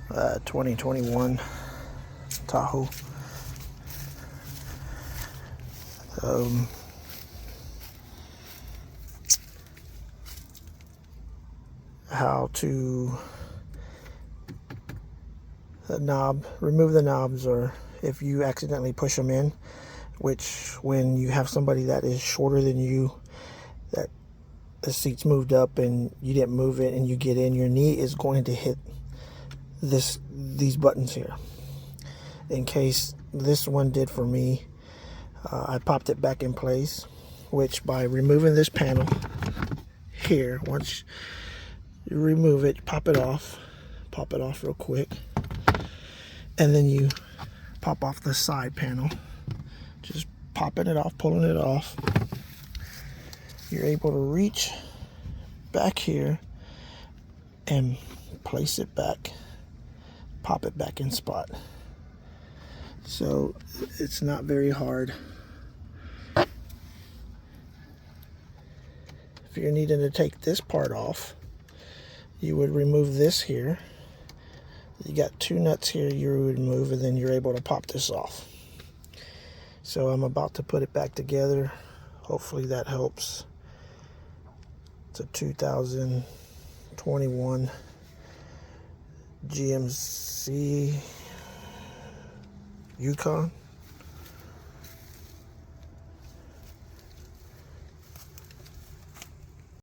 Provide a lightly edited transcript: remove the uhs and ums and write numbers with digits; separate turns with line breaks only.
2021 Tahoe. How to remove the knobs, or if you accidentally push them in, which when you have somebody that is shorter than you, that the seat's moved up and you didn't move it and you get in, your knee is going to hit these buttons here. In case this one did for me, I popped it back in place, which by removing this panel here, once you remove it, pop it off real quick, and then you pop off the side panel, just popping it off, pulling it off. You're able to reach back here and place it back, pop it back in spot. So it's not very hard. If you're needing to take this part off, you would remove this here. You got two nuts here you would remove, and then you're able to pop this off. So I'm about to put it back together. Hopefully that helps. It's a 2021 GMC Yukon.